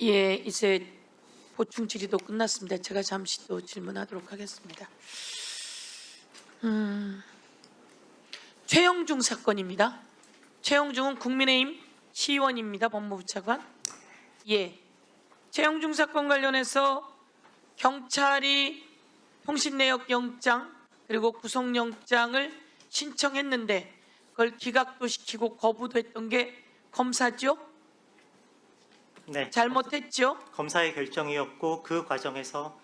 예, 이제 보충 질의도 끝났습니다. 제가 잠시 또 질문하도록 하겠습니다. 최영중 사건입니다. 최영중은 국민의힘 시의원입니다. 법무부 차관. 예, 최영중 사건 관련해서 경찰이 통신내역 영장 그리고 구속영장을 신청했는데 그걸 기각도 시키고 거부도 했던 게 검사죠? 네, 잘못했죠? 검사의 결정이었고 그 과정에서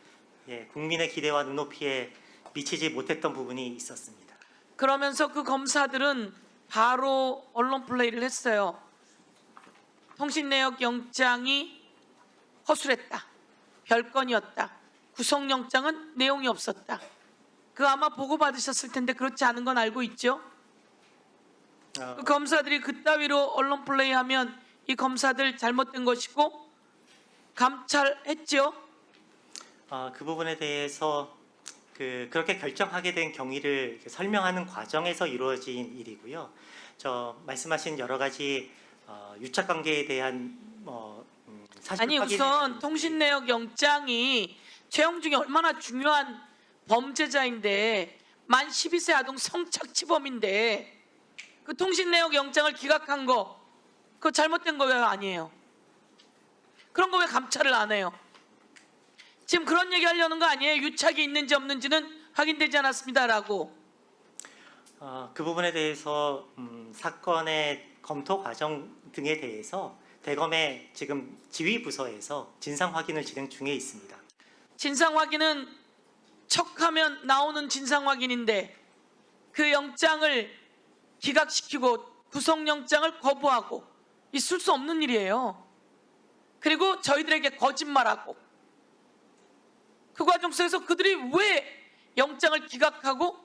국민의 기대와 눈높이에 미치지 못했던 부분이 있었습니다. 그러면서 그 검사들은 바로 언론 플레이를 했어요. 통신내역 영장이 허술했다. 별건이었다. 구속영장은 내용이 없었다. 그 아마 보고받으셨을 텐데 그렇지 않은 건 알고 있죠? 그 검사들이 그따위로 언론 플레이하면 이 검사들 잘못된 것이고 감찰했죠? 그 부분에 대해서 그렇게 결정하게 된 경위를 설명하는 과정에서 이루어진 일이고요. 말씀하신 여러 가지 유착 관계에 대한 사실 아니 우선 통신내역 영장이 최영중이 얼마나 중요한 범죄자인데 만 12세 아동 성착취범인데 그 통신내역 영장을 기각한 거 그거 잘못된 거예요? 아니에요? 그런 거 왜 감찰을 안 해요? 지금 그런 얘기 하려는 거 아니에요? 유착이 있는지 없는지는 확인되지 않았습니다라고. 그 부분에 대해서 사건의 검토 과정 등에 대해서 대검의 지금 지휘 부서에서 진상 확인을 진행 중에 있습니다. 진상 확인은 척하면 나오는 진상 확인인데 그 영장을 기각시키고 구속영장을 거부하고 있을 수 없는 일이에요. 그리고 저희들에게 거짓말하고 그 과정 속에서 그들이 왜 영장을 기각하고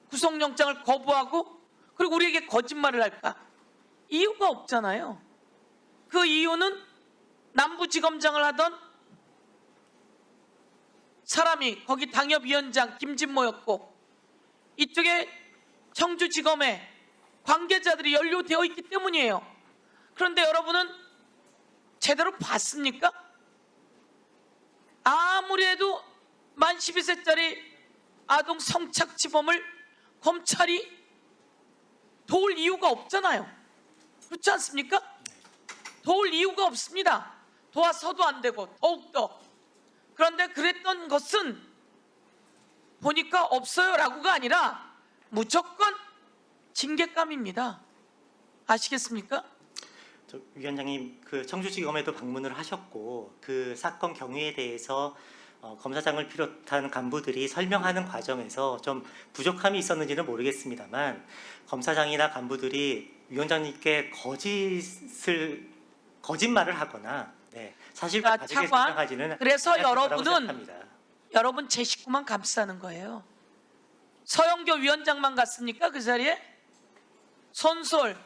구속영장을 거부하고 그리고 우리에게 거짓말을 할까? 이유가 없잖아요. 그 이유는 남부지검장을 하던 사람이 거기 당협위원장 김진모였고 이쪽에 청주지검에 관계자들이 연루되어 있기 때문이에요. 그런데 여러분은 제대로 봤습니까? 아무리 해도 만 12세짜리 아동 성착취범을 검찰이 도울 이유가 없잖아요. 그렇지 않습니까? 도울 이유가 없습니다. 도와서도 안 되고 더욱더. 그런데 그랬던 것은 보니까 없어요 라고가 아니라 무조건 징계감입니다. 아시겠습니까? 위원장님, 청주지검에도 방문을 하셨고 그 사건 경위에 대해서 검사장을 비롯한 간부들이 설명하는 과정에서 좀 부족함이 있었는지는 모르겠습니다만 검사장이나 간부들이 위원장님께 거짓말을 하거나 사실과 다르게 설명하지는 그래서 여러분은 여러분 제 식구만 감싸는 거예요. 서영교 위원장만 갔습니까? 그 자리에? 손솔,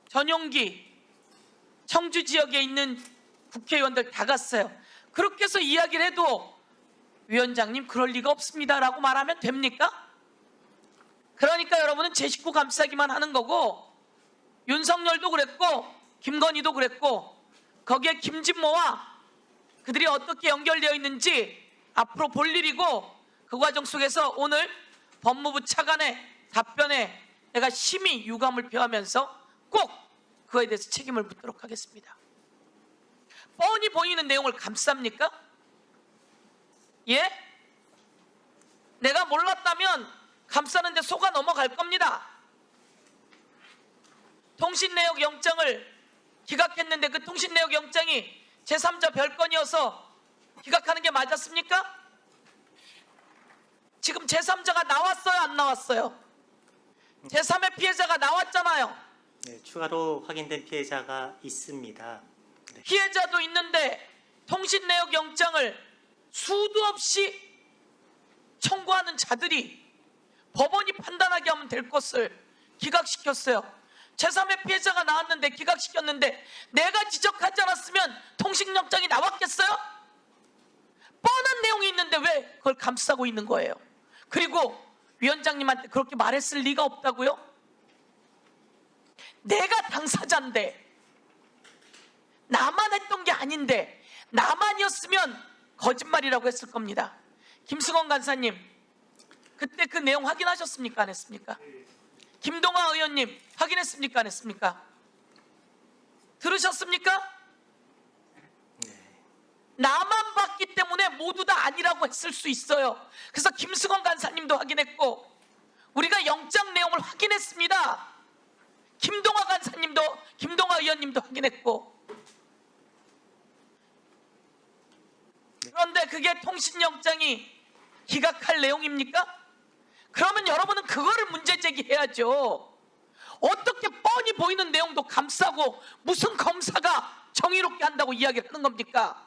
전용기, 청주 지역에 있는 국회의원들 다 갔어요. 그렇게 해서 이야기를 해도 위원장님 그럴 리가 없습니다라고 말하면 됩니까? 그러니까 여러분은 제 식구 감싸기만 하는 거고 윤석열도 그랬고 김건희도 그랬고 거기에 김진모와 그들이 어떻게 연결되어 있는지 앞으로 볼 일이고 그 과정 속에서 오늘 법무부 차관의 답변에 내가 심히 유감을 표하면서 꼭 그거에 대해서 책임을 묻도록 하겠습니다. 뻔히 보이는 내용을 감쌉니까? 예? 내가 몰랐다면 감싸는데 속아 넘어갈 겁니다. 통신내역 영장을 기각했는데 그 통신내역 영장이 제3자 별건이어서 기각하는 게 맞았습니까? 지금 제3자가 나왔어요? 안 나왔어요? 제3의 피해자가 나왔잖아요. 네, 추가로 확인된 피해자가 있습니다. 네. 피해자도 있는데 통신내역 영장을 수도 없이 청구하는 자들이 법원이 판단하게 하면 될 것을 기각시켰어요. 제3의 피해자가 나왔는데 기각시켰는데 내가 지적하지 않았으면 통신영장이 나왔겠어요? 뻔한 내용이 있는데 왜 그걸 감싸고 있는 거예요? 그리고 위원장님한테 그렇게 말했을 리가 없다고요? 내가 당사자인데 나만 했던 게 아닌데 나만이었으면 거짓말이라고 했을 겁니다. 김승원 간사님, 그때 그 내용 확인하셨습니까? 안 했습니까? 김동완 의원님, 확인했습니까? 안 했습니까? 들으셨습니까? 나만 봤기 때문에 모두 다 아니라고 했을 수 있어요. 그래서 김승원 간사님도 확인했고 우리가 영장 내용을 확인했습니다. 김동완 간사님도, 김동완 의원님도 확인했고. 그런데 그게 통신영장이 기각할 내용입니까? 그러면 여러분은 그거를 문제 제기해야죠. 어떻게 뻔히 보이는 내용도 감싸고 무슨 검사가 정의롭게 한다고 이야기를 하는 겁니까?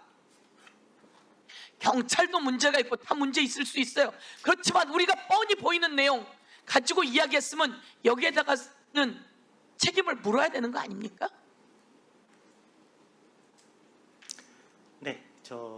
경찰도 문제가 있고 다 문제 있을 수 있어요. 그렇지만 우리가 뻔히 보이는 내용 가지고 이야기했으면 여기에다가는 책임을 물어야 되는 거 아닙니까? 네, 저